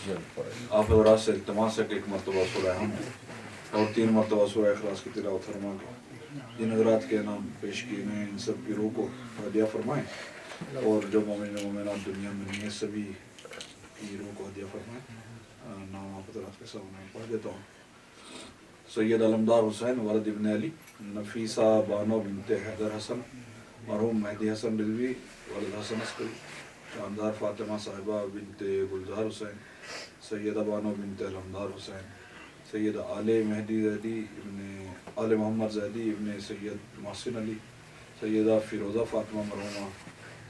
آپ حضرات سے التماس ہے کہ ایک مرتبہ سورہ حمد اور 3 مرتبہ سورہ اخلاص کی تلاوت فرما کے جن حضرات کے نام پیش کیے گئے ان سب کی روح کو ہدیہ فرمائیں، اور جو مومن مومنات دنیا میں نہیں ہے سبھی کی روح کو ہدیہ فرمائیں۔ نام آپ حضرات کے سامنے پڑھ دیتا ہوں۔ سید علمدار حسین ولد ابن علی، نفیسہ بانو بنت حیدر حسن، مرحوم مہدی حسن رضوی ولد حسن عسکری، شاندار فاطمہ صاحبہ بنت گلزار حسین، سیدہ بانو بنت علمدار حسین، سید آل مہدی زیدی ابن آل محمد زیدی ابن سید محسن علی، سیدہ فیروزہ فاطمہ مرحومہ،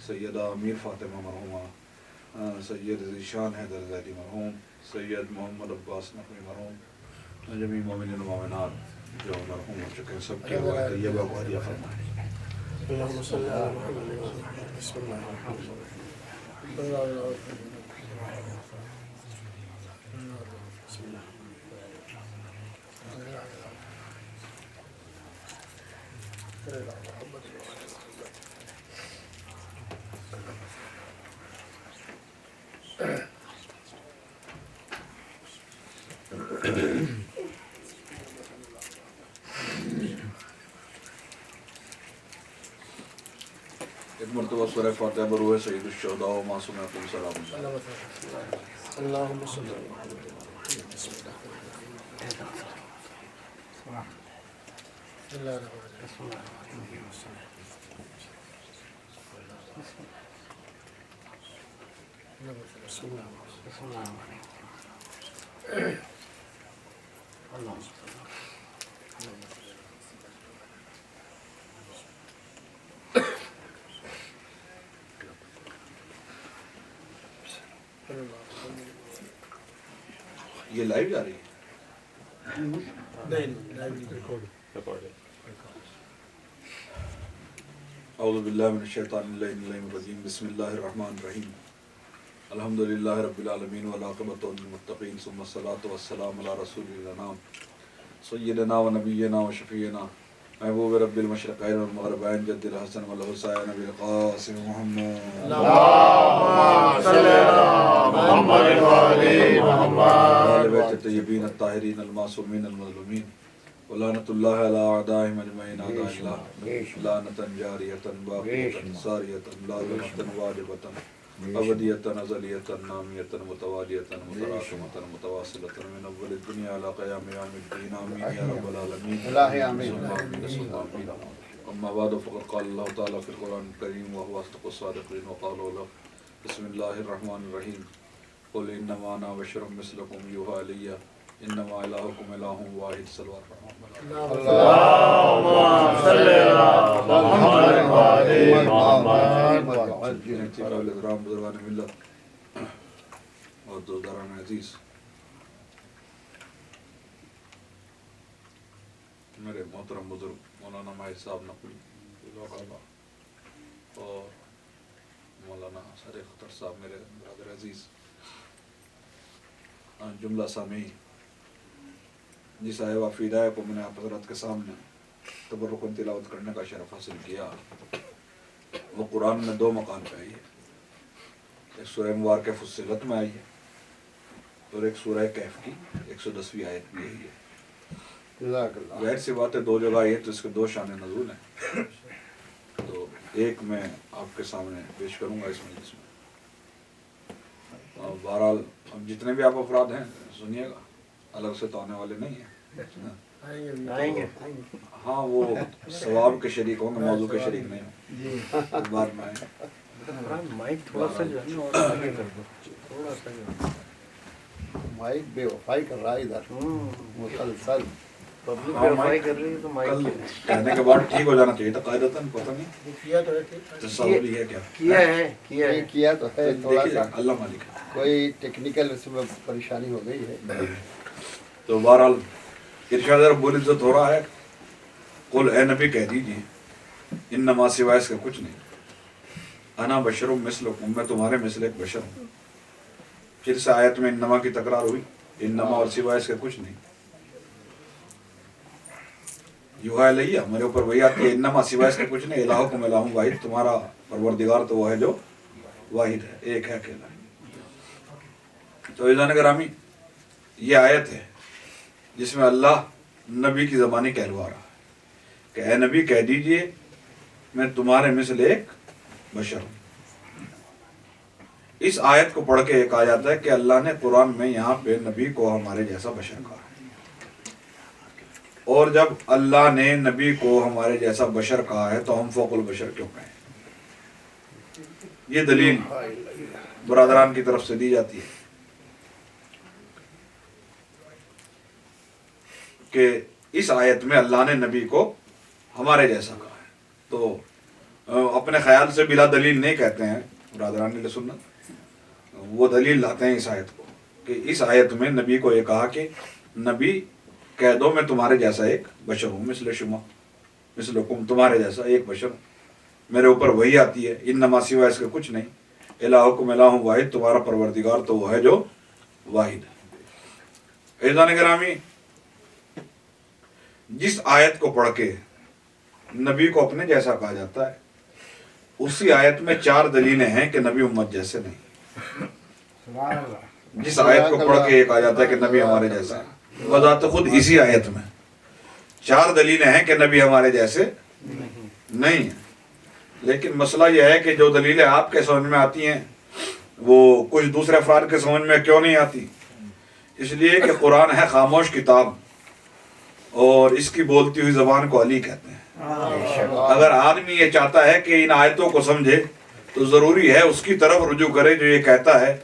سیدہ امیر فاطمہ مرحومہ، سید ذیشان حیدر زیدی مرحوم، سید محمد عباس نقوی مرحوم، جمیع مومنین و مومنات جو مرحوم ہو چکے ہیں سب کی روح طیبہ کو ہدیہ فرمائیں۔ اللهم صل على محمد وعلى بسم الله الرحمن الرحيم بسم الله ایک مرتبہ سورہ فاتحہ بروح سید الشہداء و معصومات السلام اللهم صل على محمد وعلى بسم الله بسم الله یہ لائیو جا رہی ہے؟ اعوذ باللہ من الشیطان الرجیم، بسم اللہ الرحمن الرحیم، الحمدللہ رب العالمین والعاقبۃ للمتقین ثم الصلاۃ والسلام علی رسول الانام سیدنا و نبینا و شفیعنا محبوب رب المشرقین والمغربین جد الحسن والحسین نبی القاسم محمد اللهم صل على محمد وعلى محمد آل بیت الطیبین الطاہرین المعصومین المظلومین ولعنۃ اللہ علی اعدائہم اجمعین اعداء اللہ لعنۃ جاریۃ باقیۃ ساریۃ لازمۃ واجبۃ ابدیۃ ازلیۃ نامیۃ متوالیۃ متراکمۃ متواصلۃ من اول الدنیا الی قیام یوم الدین آمین یا رب العالمین الہی آمین۔ ثم آمین ثم آمین۔ اما بعد فقد قال اللہ تعالیٰ فی القرآن الکریم وهو اصدق الصادقین وقال له بسم اللہ الرحمن الرحیم قل انما انا بشر مثلکم یوحی الی انما الہکم الہ واحد صلی اللہ اللهم صل على محمد وعلى محمد الحضرام بزرگان ملت اور دوستداران عزیز، میرے محترم بزرگ مولانا ماہر صاحب نقوی اور مولانا صادق اختر صاحب میرے برادر عزیز، جملہ سامعین، جس آئے وافیدہ کو میں نے آپ حضرات کے سامنے تبرکن تلاوت کرنے کا شرف حاصل کیا، وہ قرآن میں 2 مقام پہ آئی ہے، ایک سورہ مبارکہ فصلت میں آئی ہے اور ایک سورہ کہف کی 110ویں آیت بھی آئی ہے۔ ظاہر سی بات ہے 2 جگہ آئی ہے تو اس کے 2 شان نزول ہیں، تو ایک میں آپ کے سامنے پیش کروں گا اس مجلس میں۔ بہرحال اب جتنے بھی آپ افراد ہیں سنیے گا، الگ سے تو آنے والے نہیں ہیں، آئیں گے۔ ہاں وہ ثواب کے شریک ہوں گے، موضوع کے شریک نہیں ہوں، اس بار میں آئیں۔ مائک تھوڑا سا جو ہے نا اور آگے کر دو، تھوڑا سا جو ہے مائک بے وفائی کر رہا ہے ادھر مسلسل۔ پبلک ویریفائی کر رہی ہے تو مائک کل کہنے کے بعد ٹھیک ہو جانا چاہیے تھا قاعدتاً، پتہ نہیں تصور یہ ہے کیا کیا تو ہے، تھوڑا دیکھیے سا اللہ مالک ہے۔ کوئی ٹیکنیکل اس میں پریشانی ہو گئی ہے۔ تو بہرحال ارشاد رب العزت ہو رہا ہے، قل اے نبی کہہ دیجیے انما سوائے اس کے کچھ نہیں، انا بشر مثلکم، میں تمہارے مثل ایک بشر ہوں۔ پھر سے آیت میں انما کی تکرار ہوئی، انما اور سوائے اس کے کچھ نہیں۔ یوحی الیہ، ہمارے اوپر وہی آتی ہے، انما سوائے اس کے کچھ نہیں، الہکم الہ واحد، تمہارا پروردگار تو وہ ہے جو واحد ہے، ایک ہے، اکیلا ہے۔ تو عزیزان گرامی یہ آیت ہے جس میں اللہ نبی کی زبانی کہلوا رہا ہے کہ اے نبی کہہ دیجئے میں تمہارے مثل ایک بشر ہوں۔ اس آیت کو پڑھ کے یہ کہا جاتا ہے کہ اللہ نے قرآن میں یہاں پہ نبی کو ہمارے جیسا بشر کہا ہے، اور جب اللہ نے نبی کو ہمارے جیسا بشر کہا ہے تو ہم فوق البشر کیوں کہیں؟ یہ دلیل برادران کی طرف سے دی جاتی ہے کہ اس آیت میں اللہ نے نبی کو ہمارے جیسا کہا ہے، تو اپنے خیال سے بلا دلیل نہیں کہتے ہیں برادران اہل سنت، وہ دلیل لاتے ہیں اس آیت کو کہ اس آیت میں نبی کو یہ کہا کہ نبی کہہ دو میں تمہارے جیسا ایک بشر ہوں، مثل شما مثلکم، تمہارے جیسا ایک بشر ہوں، میرے اوپر وہی آتی ہے، انما سوا اس کے کچھ نہیں، الہکم الہ واحد، تمہارا پروردگار تو وہ ہے جو واحد ہے۔ عزیزان گرامی جس آیت کو پڑھ کے نبی کو اپنے جیسا کہا جاتا ہے اسی آیت میں 4 دلیلیں ہیں کہ نبی امت جیسے نہیں۔ جس آیت کو پڑھ کے یہ کہا جاتا ہے کہ نبی ہمارے جیسا ہے، بذات خود اسی آیت میں 4 دلیلیں ہیں کہ نبی ہمارے جیسے نہیں ہیں، لیکن مسئلہ یہ ہے کہ جو دلیلیں آپ کے سمجھ میں آتی ہیں وہ کچھ دوسرے افراد کے سمجھ میں کیوں نہیں آتی؟ اس لیے کہ قرآن ہے خاموش کتاب، اور اس کی بولتی ہوئی زبان کو علی کہتے ہیں۔ اگر آدمی یہ چاہتا ہے کہ ان آیتوں کو سمجھے تو ضروری ہے اس کی طرف رجوع کرے جو یہ کہتا ہے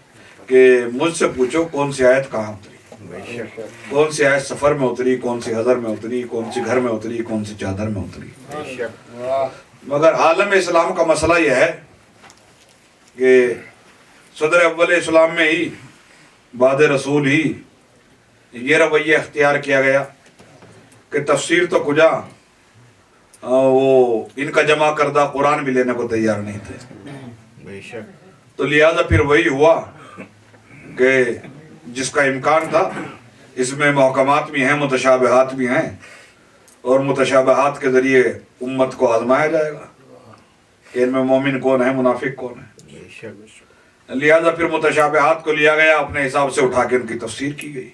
کہ مجھ سے پوچھو کون سی آیت کہاں اتری، کون سی آیت سفر میں اتری، کون سی حضر میں اتری، کون سی گھر میں اتری، کون سی چادر میں اتری۔ مگر عالم اسلام کا مسئلہ یہ ہے کہ صدر اول اسلام میں ہی بعد رسول ہی یہ رویہ اختیار کیا گیا کہ تفسیر تو کجا وہ ان کا جمع کردہ قرآن بھی لینے کو تیار نہیں تھے، تو لہذا پھر وہی ہوا کہ جس کا امکان تھا، اس میں محکمات بھی ہیں متشابہات بھی ہیں، اور متشابہات کے ذریعے امت کو آزمایا جائے گا کہ ان میں مومن کون ہے منافق کون ہے، لہذا پھر متشابہات کو لیا گیا، اپنے حساب سے اٹھا کے ان کی تفسیر کی گئی،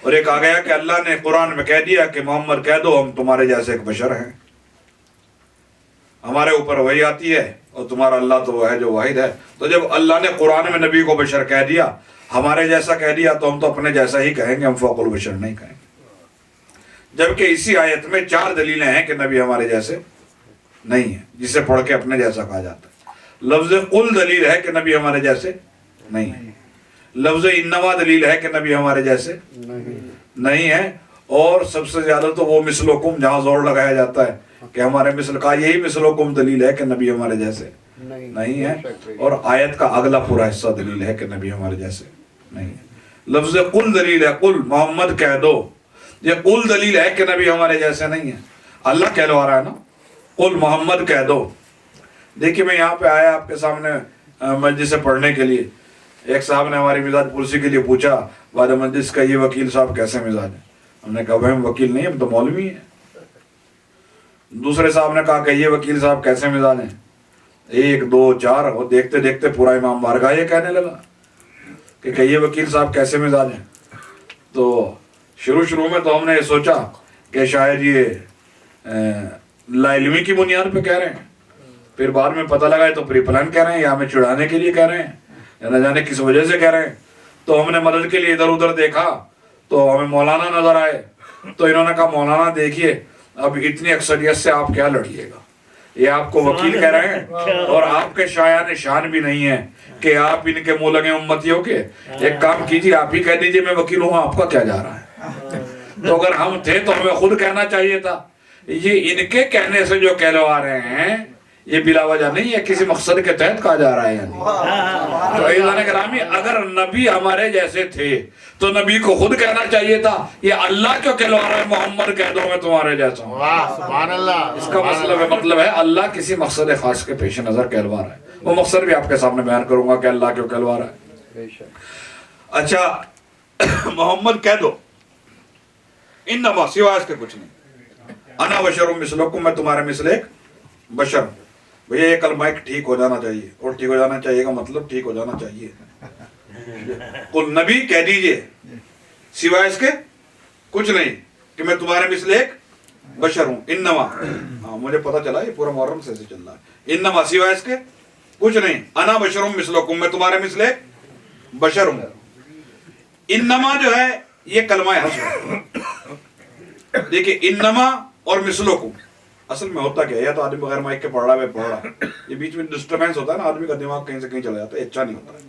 اور ایک آ گیا کہ اللہ نے قرآن میں کہہ دیا کہ محمد کہہ دو ہم تمہارے جیسے ایک بشر ہیں، ہمارے اوپر وہی آتی ہے اور تمہارا اللہ تو وہ ہے جو واحد ہے۔ تو جب اللہ نے قرآن میں نبی کو بشر کہہ دیا، ہمارے جیسا کہہ دیا، تو ہم تو اپنے جیسا ہی کہیں گے، ہم فوق البشر نہیں کہیں گے، جبکہ اسی آیت میں 4 دلیلیں ہیں کہ نبی ہمارے جیسے نہیں ہے، جسے پڑھ کے اپنے جیسا کہا جاتا ہے۔ لفظ قل دلیل ہے کہ نبی ہمارے جیسے نہیں ہے، لفظ انما دلیل ہے کہ نبی ہمارے جیسے نہیں ہے، اور سب سے زیادہ تو وہ مثلکم جہاں زور لگایا جاتا ہے کہ ہمارے مثل کا، یہی مثلکم دلیل ہے کہ نبی ہمارے جیسے نہیں ہے، اور آیت کا اگلا پورا حصہ دلیل ہے کہ نبی ہمارے جیسے نہیں ہے۔ لفظ قل دلیل ہے، قل محمد کہہ دو، یہ قل دلیل ہے کہ نبی ہمارے جیسے نہیں ہے، اللہ کہلوا رہا ہے نا، قل محمد کہہ دو۔ دیکھیے میں یہاں پہ آیا آپ کے سامنے مجلس سے پڑھنے کے لیے، ایک صاحب نے ہماری مزاج پرسی کے لیے پوچھا بعد مجلس کا یہ وکیل صاحب کیسے مزاج ہے؟ ہم نے کہا بھائی ہم وکیل نہیں، ہم تو مولوی ہیں۔ دوسرے صاحب نے کہا کہ یہ وکیل صاحب کیسے مزاج ہیں؟ 1 2 4 اور دیکھتے دیکھتے پورا امام بارگاہ یہ کہنے لگا کہ یہ وکیل صاحب کیسے مزاج ہیں۔ تو شروع میں تو ہم نے یہ سوچا کہ شاید یہ لا علمی کی بنیاد پہ کہہ رہے ہیں، پھر بعد میں پتہ لگا تو پری پلان کہہ رہے ہیں یا ہمیں چڑھانے کے لیے کہہ رہے ہیں یا نہ جانے کس وجہ سے کہہ رہے ہیں۔ تو ہم نے مدد کے لیے ادھر ادھر دیکھا تو ہمیں مولانا نظر آئے، تو انہوں نے کہا مولانا دیکھیے اب اتنی اکثریت سے آپ کیا لڑیے گا، یہ آپ کو وکیل کہہ رہے ہیں اور آپ کے شایان شان بھی نہیں ہے کہ آپ ان کے منہ لگے امتیوں کے، ایک کام کیجیے آپ ہی کہہ دیجیے میں وکیل ہوں، آپ کا کیا جا رہا ہے؟ تو اگر ہم تھے تو ہمیں خود کہنا چاہیے تھا، یہ ان کے کہنے سے جو کہلوا رہے ہیں یہ بلا وجہ نہیں ہے، کسی مقصد کے تحت کہا جا رہا ہے یعنی۔ تو عزیزان گرامی اگر نبی ہمارے جیسے تھے تو نبی کو خود کہنا چاہیے تھا، یہ اللہ کیوں کہلوا رہا ہے محمد کہہ دو میں تمہارے جیسا ہوں؟ سبحان اللہ۔ اس کا مطلب ہے اللہ کسی مقصد خاص کے پیش نظر کہلوا رہا ہے، وہ مقصد بھی آپ کے سامنے بیان کروں گا کہ اللہ کیوں کہلوا رہا ہے۔ اچھا محمد کہہ دو انما سوائے اس کے کچھ نہیں، انا بشر مثلکم، میں تمہارے مثل ایک بشر ہوں۔ بھئی یہ کلمہ ٹھیک ہو جانا چاہیے، اور ٹھیک ہو جانا چاہیے کا مطلب ٹھیک ہو جانا چاہیے، قل نبی کہہ دیجئے سوائے اس کے کچھ نہیں کہ میں تمہارے مثل ایک بشر ہوں. انما، ہاں مجھے پتا چلا یہ پورا محرم سے چل رہا ہے. انما سوائے اس کے کچھ نہیں. انا بشرم مثلکم، میں تمہارے مثل ایک بشر ہوں. انما جو ہے یہ کلمہ حسر ہے. دیکھیں انما اور مثلکم اصل میں ہوتا کیا ہے؟ یا تو آدمی بغیر مائک کے پڑھ رہا ہے، یہ بیچ میں ڈسٹربینس ہوتا ہے نا، آدمی کا دماغ کہیں سے کہیں چلا جاتا ہے، اچھا نہیں ہوتا ہے.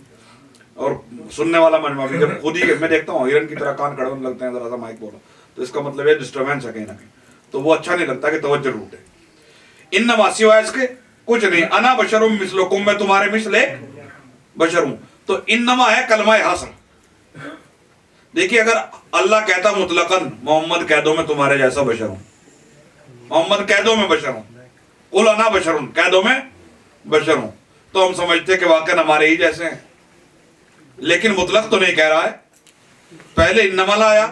اور سننے والا مجمع بھی جب خود ہی میں دیکھتا ہوں ہرن کی طرح کان کھڑے ہونے لگتے ہیں ذرا سا مائک بولو تو اس کا مطلب ہے ڈسٹربینس ہے کہیں نہ کہیں، تو وہ اچھا نہیں لگتا کہ توجہ روٹے. انما سوائے اس کے کچھ نہیں. انا بشرم مثلکم، میں تمہارے مثل ایک بشر ہوں. تو انما ہے کلمہ حسر. دیکھیے اگر اللہ کہتا مطلقاً محمد کہہ دو میں تمہارے جیسا بشر ہوں، محمد کہہ دو میں بشر ہوں، قل انا بشر کہہ دو میں بشر ہوں، تو ہم سمجھتے کہ واقعا ہمارے ہی جیسے ہیں. لیکن مطلق تو نہیں کہہ رہا ہے، پہلے انما لایا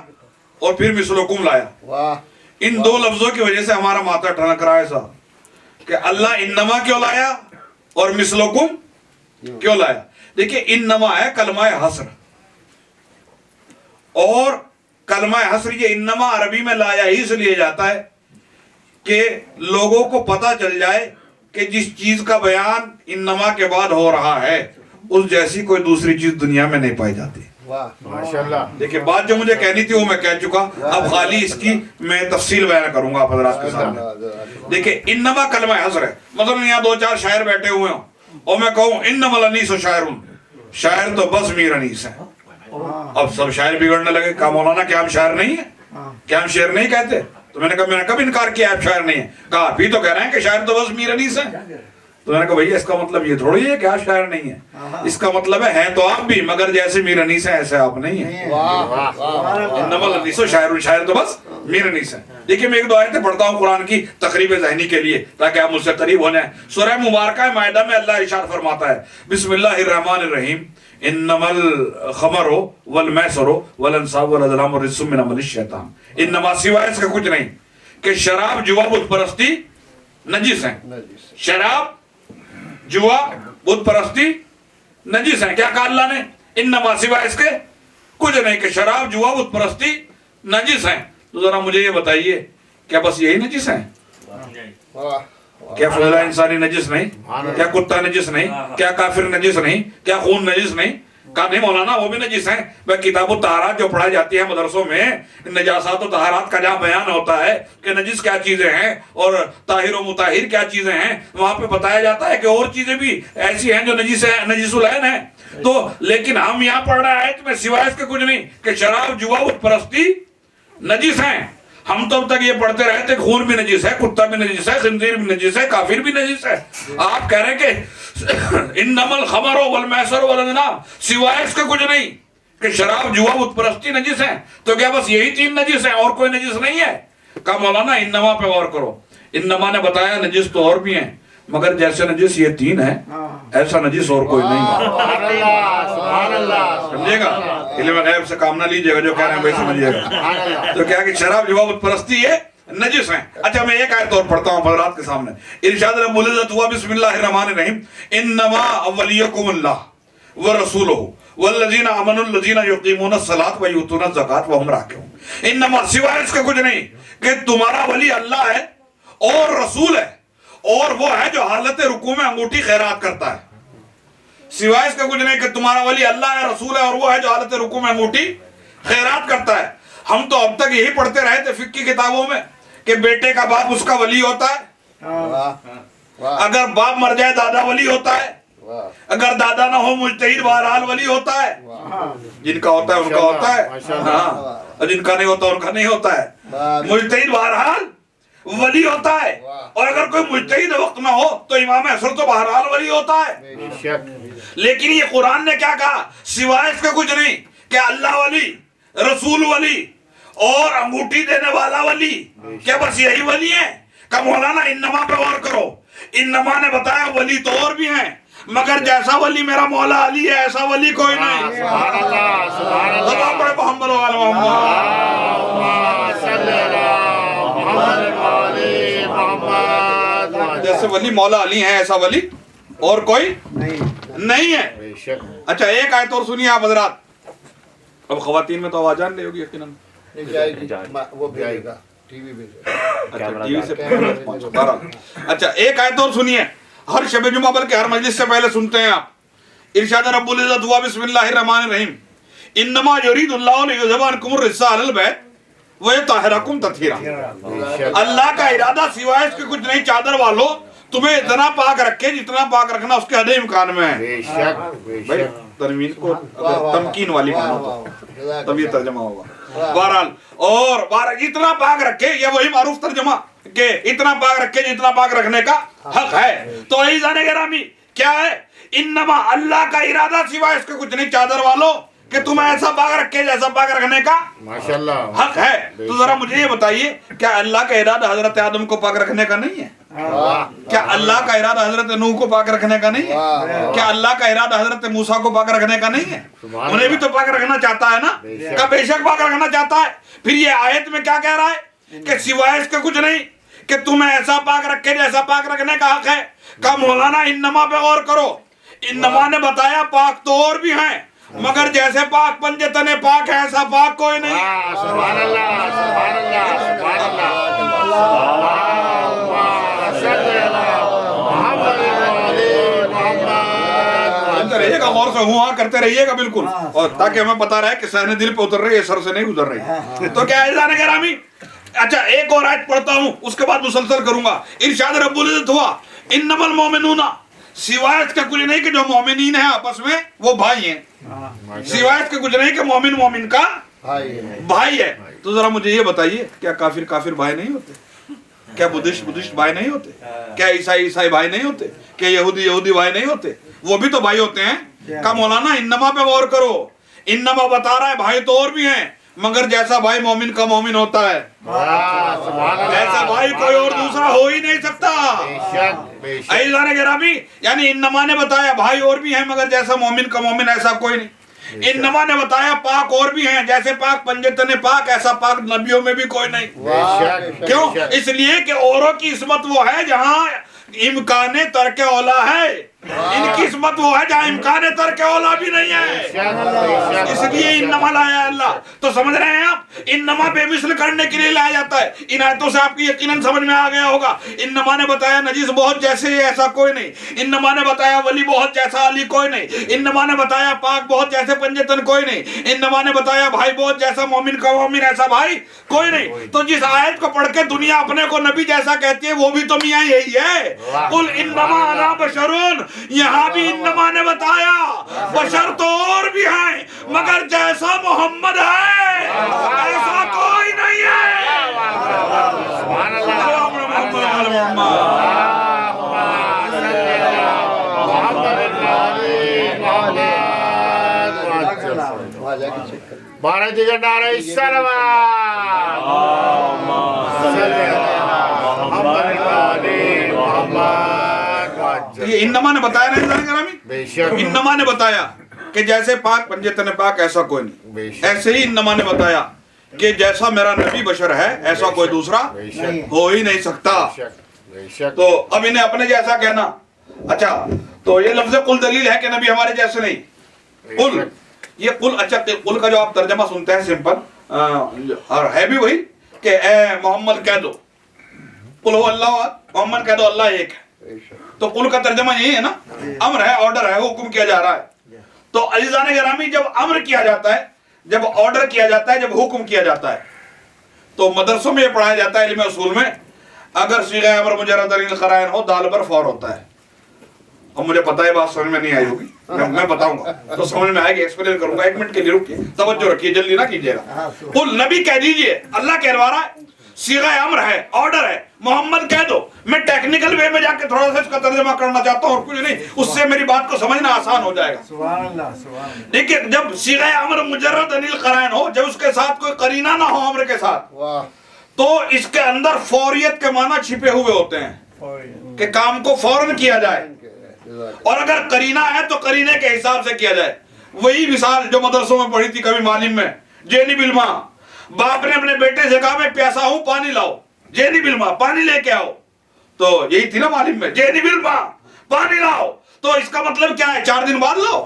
اور پھر مثلکم لایا. ان دو لفظوں کی وجہ سے ہمارا ماتھا ٹھنک رہا ہے صاحب کہ اللہ انما کیوں لایا اور مثلکم کیوں لایا. دیکھیے انما ہے کلمہ حسر، اور کلمہ حسر یہ انما عربی میں لایا ہی اس لیے جاتا ہے کہ لوگوں کو پتہ چل جائے کہ جس چیز کا بیان انما کے بعد ہو رہا ہے اس جیسی کوئی دوسری چیز دنیا میں نہیں پائی جاتی. ماشاءاللہ. دیکھیں بات جو مجھے کہنی تھی وہ میں کہہ چکا، اب خالی اس کی میں تفصیل بیان کروں گا آپ حضرات کے سامنے. دیکھیں انما کلمہ حسر ہے. مثلا یہاں دو چار شاعر بیٹھے ہوئے ہوں اور میں کہوں انما الانیس شاعر، شاعر تو بس میر انیس ہے. اب سب شاعر بگڑنے لگے. کہا مولانا کیا ہم شاعر نہیں ہیں؟ کیا ہم شعر نہیں کہتے؟ تو میں نے کہا میں نے کب انکار کیا آپ شاعر نہیں ہیں؟ کہا آپ ہی تو کہہ رہے ہیں کہ شاعر تو بس میر انیس ہے. تو میں نے کہا بھئی اس کا مطلب یہ تھوڑی ہے کہ آپ شاعر نہیں ہیں، اس کا مطلب ہے تو آپ بھی مگر جیسے میر انیس ہیں ایسے آپ نہیں ہیں. انما الانیس شاعر، شاعر تو بس میر انیس ہے. دیکھیں میں ایک دو آیتیں پڑھتا ہوں قرآن کی تقریب ذہنی کے لیے تاکہ آپ مجھ سے قریب ہو جائیں. سورہ مبارکہ مائدہ میں اللہ ارشاد فرماتا ہے بسم اللہ الرحمن الرحیم انما الخمر والمیسر والانصاب والازلام رجس من عمل الشیطان. انما سوائے اس کا کچھ نہیں کہ شراب جوا بت پرستی نجس ہیں. شراب جوا بت پرستی نجس ہیں. کیا کہا اللہ نے؟ انما سوائے اس کے کچھ نہیں کہ شراب جوا بت پرستی نجس ہیں. تو ذرا مجھے یہ بتائیے کیا بس یہی نجس ہیں؟ کیا فضلہ انسانی نجس نہیں؟ کیا کتا نجس نہیں؟ کیا کافر نجس نہیں؟ کیا خون نجس نہیں؟ کہا نہیں مولانا وہ بھی نجس ہیں. وہ کتاب الطہارات جو پڑھائی جاتی ہے مدرسوں میں نجاسات و طہارات کا جہاں بیان ہوتا ہے کہ نجس کیا چیزیں ہیں اور طاہر و مطہر کیا چیزیں ہیں، وہاں پہ بتایا جاتا ہے کہ اور چیزیں بھی ایسی ہیں جو نجس ہیں، نجس العین ہیں. تو لیکن ہم یہاں پڑھ رہے ہیں آیت میں سوائے اس کے کچھ نہیں کہ شراب جوا بت پرستی نجس ہیں. ہم تو اب تک یہ پڑھتے رہے تھے خون بھی نجس ہے، کتا بھی نجس ہے، خنزیر بھی نجس ہے، کافر بھی نجس ہے. آپ کہہ رہے ہیں کہ انما الخمر والمیسر والازلام، سوائے اس کے کچھ نہیں کہ شراب جوا بت پرستی نجس ہیں. تو کیا بس یہی تین نجس ہیں اور کوئی نجس نہیں ہے؟ کہا مولانا انما پہ غور کرو. انما نے بتایا نجس تو اور بھی ہیں مگر جیسے نجس یہ تین ہیں ایسا نجس اور کوئی نہیں ہے. سمجھے گا؟ علم غیب سے کام نہ لیجیے گا، جو کہہ رہے ہیں وہی سمجھیے گا. تو کیا کہ شراب جوا بت پرستی یہ نجس ہیں. اچھا میں ایک آیت اور پڑھتا ہوں حضرات کے سامنے. ارشاد رب العزت ہوا بسم اللہ الرحمن الرحیم انما ولیکم اللہ ورسولہ والذین آمنوا الذین یقیمون الصلاۃ ویؤتون الزکاۃ وہم راکعون. انما سوائے اس کے کچھ نہیں کہ تمہارا ولی اللہ ہے اور رسول ہے اور وہ ہے جو حالت رکوع میں انگوٹھی خیرات کرتا ہے. سوائے اس کے کچھ نہیں کہ تمہارا ولی اللہ ہے، رسول ہے اور وہ ہے جو حالت رکوع میں انگوٹھی خیرات کرتا ہے. ہم تو اب تک یہی پڑھتے رہے تھے فقہ کی کتابوں میں کہ بیٹے کا باپ اس کا ولی ہوتا ہے، اگر باپ مر جائے دادا ولی ہوتا ہے، اگر دادا نہ ہو مجتہد بہرحال ولی ہوتا ہے. جن کا ہوتا ہے ان کا ہوتا ہے، ہاں جن کا نہیں ہوتا ان کا نہیں ہوتا ہے. مجتہد بہرحال ولی ہوتا ہے، اور اگر کوئی مجتہد وقت نہ ہو تو امام عصر تو بہرحال ولی ہوتا ہے. لیکن یہ قرآن نے کیا کہا؟ سوائے اس کے کچھ نہیں کہ اللہ ولی، رسول ولی اور انگوٹھی دینے والا ولی. کیا بس یہی ولی ہے؟ کہ مولانا انما پہ غور کرو. انما نے بتایا ولی تو اور بھی ہیں مگر جیسا ولی میرا مولا علی ہے ایسا ولی کوئی نہیں. سبحان اللہ سبحان اللہ. بڑے محمد و آل محمد. جیسے ولی مولا علی ہیں ایسا ولی اور کوئی نہیں ہے. اچھا ایک آیت اور سنیے آپ حضرات. اب خواتین میں تو آواز جان رہی ہوگی یقیناً. نہیں جائے گی وہ بھیجے گا ٹی وی پہ. اچھا ٹی وی سے اچھا ایک آیت اور سنیے. ہر شب جمعہ بلکہ ہر مجلس سے پہلے سنتے ہیں آپ. ارشاد رب العزت ہوا بسم اللہ الرحمن الرحیم انما یرید اللہ لیذھب عنکم الرجس اہل البیت ویطہرکم تطہیرا. اللہ کا ارادہ سوائے اس کے کچھ نہیں چادر والو تمہیں اتنا پاک رکھے جتنا پاک رکھنا اس کے حد امکان میں ہے. بھائی تنوین کو تمکین والی معنی تب یہ ترجمہ ہوگا. بہرحال اور اتنا پاک رکھے یہ وہی معروف ترجمہ کہ اتنا پاک رکھے جتنا پاک رکھنے کا حق ہے. تو عزیزان گرامی کیا ہے انما اللہ کا ارادہ سوائے اس کے کچھ نہیں چادر والو کہ تمہیں ایسا پاک رکھے جیسا پاک رکھنے کا حق ہے. تو ذرا مجھے یہ بتائیے کیا اللہ کا ارادہ حضرت آدم کو پاک رکھنے کا نہیں ہے؟ کیا اللہ کا ارادہ حضرت نوح کو پاک رکھنے کا نہیں ہے؟ کیا اللہ کا ارادہ حضرت موسیٰ کو پاک رکھنے کا نہیں ہے؟ انہیں بھی تو پاک رکھنا چاہتا ہے نا. کیا بے شک پاک رکھنا چاہتا ہے. پھر یہ آیت میں کیا کہہ رہا ہے کہ سوائے اس کے کچھ نہیں کہ تمہیں ایسا پاک رکھے جیسا پاک رکھنے کا حق ہے. کہا مولانا انما پہ غور کرو. انما نے بتایا پاک تو اور بھی ہیں مگر جیسے پاک پنجے تنے پاک ہے ایسا پاک کوئی نہیں. سبحان اللہ سبحان اللہ سبحان اللہ. رہیے گا غور سے ہوا کرتے رہیے گا بالکل اور تاکہ ہمیں پتا رہے کہ سہنے دل پہ اتر رہی ہے سر سے نہیں گزر رہی. تو کیا عزیزان گرامی اچھا ایک اور آیت پڑھتا ہوں اس کے بعد مسلسل کروں گا. ارشاد رب العزت ہوا انما المؤمنون سوائے اس کے کچھ نہیں کہ جو مومنین ہیں آپس میں وہ بھائی ہیں. سوائے اس کے کچھ نہیں کہ مومن مومن کا بھائی ہے. تو ذرا مجھے یہ بتائیے کیا کافر کافر بھائی نہیں ہوتے؟ کیا بدھسٹ بھائی نہیں ہوتے؟ کیا عیسائی بھائی نہیں ہوتے؟ کیا یہودی بھائی نہیں ہوتے؟ وہ بھی تو بھائی ہوتے ہیں. کہا مولانا انما پہ غور کرو. انما بتا رہا ہے بھائی تو اور بھی ہیں مگر جیسا بھائی مومن کا مومن ہوتا ہے ایسا بھائی کوئی اور دوسرا ہو ہی نہیں سکتا. عزیزان گرامی یعنی انما نے بتایا بھائی اور بھی ہیں مگر جیسا مومن کا مومن ایسا کوئی نہیں. انما نے بتایا پاک اور بھی ہیں جیسے پاک پنجے تنے پاک ایسا پاک نبیوں میں بھی کوئی نہیں. کیوں؟ اس لیے کہ اوروں کی عصمت وہ ہے جہاں امکان ترک اولا ہے. ان کی عصمت وہ ہے جہاں امکان ترک اولا بھی نہیں ہے. اس لیے انما لایا اللہ. تو سمجھ رہے ہیں آپ انما بے مثل کرنے کے لیے لایا جاتا ہے. ان آیتوں سے آپ کی یقیناً سمجھ میں آ گیا ہوگا. انما نے بتایا نجیس بہت جیسے ایسا کوئی نہیں. انما نے بتایا ولی بہت جیسا علی کوئی نہیں. انما نے بتایا پاک بہت جیسے پنجتن کوئی نہیں. انما نے بتایا بھائی بہت جیسا مومن کا مومن ایسا بھائی کوئی نہیں. تو جس آیت کو پڑھ کے دنیا اپنے کو نبی جیسا کہتی ہے وہ بھی تو میاں یہی ہے. قل انما انا بشرون. یہاں بھی انما نے بتایا بشر تو اور بھی ہیں مگر جیسا محمد ہے ایسا کوئی نہیں ہے. بارہ جگہ نعرہ یہ انما نے بتایا نہیں گرامی. انما نے بتایا کہ جیسے پاک پنجے تنے پاک ایسا کوئی نہیں. ایسے ہی انما نے بتایا کہ جیسا میرا نبی بشر ہے ایسا کوئی دوسرا ہو ہی نہیں سکتا. تو اب انہیں اپنے جیسا کہنا اچھا تو یہ لفظ قل دلیل ہے کہ نبی ہمارے جیسے نہیں. قل یہ قل اچھا قل کا جو آپ ترجمہ سنتے ہیں سمپل اور ہے بھی وہی کہ اے محمد کہہ دو قل ہو اللہ محمد کہہ دو اللہ ایک ہے. تو قل کا ترجمہ یہی ہے نا امر ہے آرڈر ہے حکم کیا جا رہا ہے. تو عزیزان گرامی جب امر کیا جاتا ہے جب آرڈر کیا جاتا ہے جب حکم کیا جاتا ہے تو مدرسوں میں یہ پڑھایا جاتا ہے علم اصول میں اگر صیغہ امر مجرد عن القرائن ہو دال بر فور ہوتا ہے. اب مجھے پتا ہے بات سمجھ میں نہیں آئی ہوگی میں بتاؤں گا تو سمجھ میں آئے گی ایکسپلین کروں گا. ایک منٹ کے لیے رکیے توجہ رکھیے جلدی نہ کیجیے گا. قل نبی کہہ دیجئے اللہ کہلوا رہا ہے صیغہ امر ہے آرڈر ہے محمد کہہ دو. میں ٹیکنیکل وے میں جا کے تھوڑا سا اس کا ترجمہ کرنا چاہتا ہوں اور کچھ نہیں اس سے میری بات کو سمجھنا آسان ہو جائے گا. دیکھیے جب صیغہ امر مجرد عن القرائن ہو جب اس کے ساتھ کوئی قرینہ نہ ہو امر کے ساتھ تو اس کے اندر فوریت کے معنی چھپے ہوئے ہوتے ہیں کہ کام کو فوراً کیا جائے اور اگر قرینہ ہے تو قرینے کے حساب سے کیا جائے. وہی مثال جو مدرسوں میں پڑھی تھی کبھی معلم میں جینی بالماء باپ نے اپنے بیٹے سے کہا میں پیاسا ہوں پانی لاؤ جینی بالماء پانی لے کے آؤ. تو یہی تھی نا معلم میں جینی بالماء پانی لاؤ. تو اس کا مطلب کیا ہے 4 دن بعد لاؤ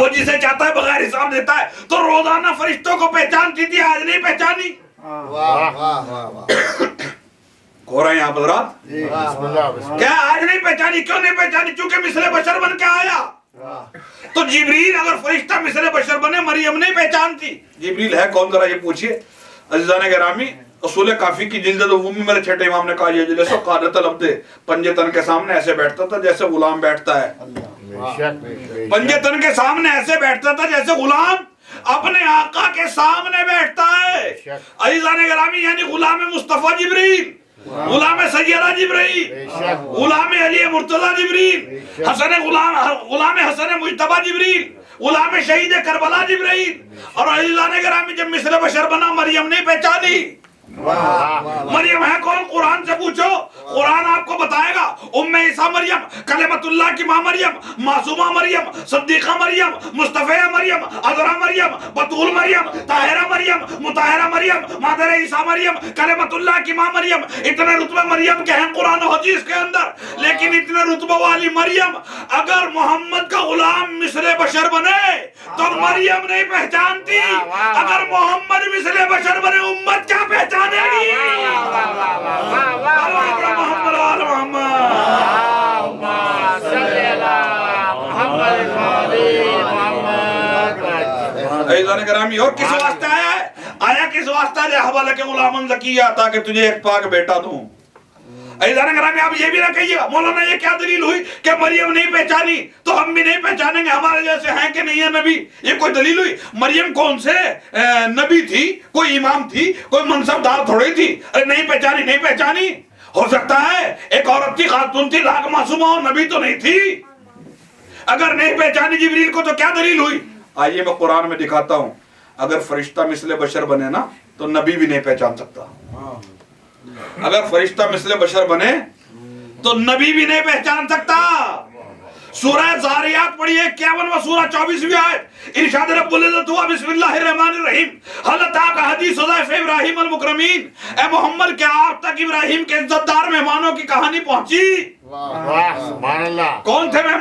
وہ جسے چاہتا ہے بغیر حساب دیتا ہے. تو روزانہ فرشتوں کو پہچانتی تھی, آج نہیں پہچانی. ہو رہے ہیں آپ حضرات؟ کیا آج نہیں پہچانی؟ کیوں نہیں پہچانی؟ کیونکہ مثل بشر بن کے آیا. تو جبریل اگر فرشتہ مثل بشر بنے, مریم نہیں پہچانتی. جبریل ہے کون ذرا یہ پوچھئے. عزیزان گرامی, اصول کافی کی جلد دوم میں میرے چھٹے امام نے کہا یہ جلسہ قادت العبد, پنجے تن کے سامنے ایسے بیٹھتا تھا جیسے غلام بیٹھتا ہے. پنجے تن کے سامنے ایسے بیٹھتا تھا جیسے غلام اپنے آقا کے سامنے بیٹھتا ہے. عزیزان گرامی, یعنی غلام مصطفیٰ جبریل, غلام سیدہ جبریل, غلام علی مرتضی جبریل, غلام حسن مجتبی جبریل, غلام شہید کربلا جبریل. اور عزیزان گرامی جب مثل بشر بنا, مریم نہیں پہچانی. مریم ہے کون؟ قرآن سے پوچھو, قرآن آپ کو بتائے گا. ام عیسیٰ مریم, کلمت اللہ کی ماں مریم, معصومہ مریم, صدیقہ مریم, مصطفیہ مریم, عذرا مریم, بطول مریم, طاہرہ مریم, مطہرہ مریم, مادر عیسیٰ مریم, کلمت اللہ کی ماں مریم. اتنے رتبے مریم کے ہیں قرآن و حدیث کے اندر, لیکن اتنے رتبہ والی مریم اگر محمد کا غلام مثل بشر بنے تو مریم نہیں پہچانتی. اگر محمد مثل بشر بنے, امت کیا پہچانے گی؟ محمد وآل محمد. عزیزان گرامی, اور کس واسطے آیا ہے؟ آیا کس واسطے ہے؟ حوالہ کے غلامن زکیہ, تاکہ تجھے ایک پاک بیٹا دوں. عزیزان گرامی, آپ یہ بھی نہ کہیے گا مولانا یہ کیا دلیل ہوئی کہ مریم نہیں پہچانی تو ہم بھی نہیں پہچانیں گے, ہمارے جیسے ہیں کہ نہیں ہے نبی. یہ کوئی دلیل ہوئی؟ مریم کون سے نبی تھی؟ کوئی امام تھی؟ کوئی منصب دار تھوڑی تھی؟ ارے نہیں پہچانی, نہیں پہچانی. ہو سکتا ہے ایک عورت تھی, خاتون تھی, لاکھ معصومہ, اور نبی تو نہیں تھی. اگر نہیں پہچانی جبریل کو تو کیا دلیل ہوئی؟ آئیے میں قرآن میں دکھاتا ہوں. اگر فرشتہ مثل بشر بنے نا تو نبی بھی نہیں پہچان سکتا. اگر فرشتہ مثل بشر بنے تو نبی بھی نہیں پہچان سکتا. سورہ زاریات پڑھیے 51 و سورہ 24 آیت. ارشاد رب العزت ہوا بسم اللہ الرحمن الرحیم, حل اتاک حدیث ضیف ابراہیم المکرمین. اے محمد کیا آپ تک ابراہیم کے عزت دار مہمانوں کی کہانی پہنچی؟ سبحان اللہ. کون تھے مہمان؟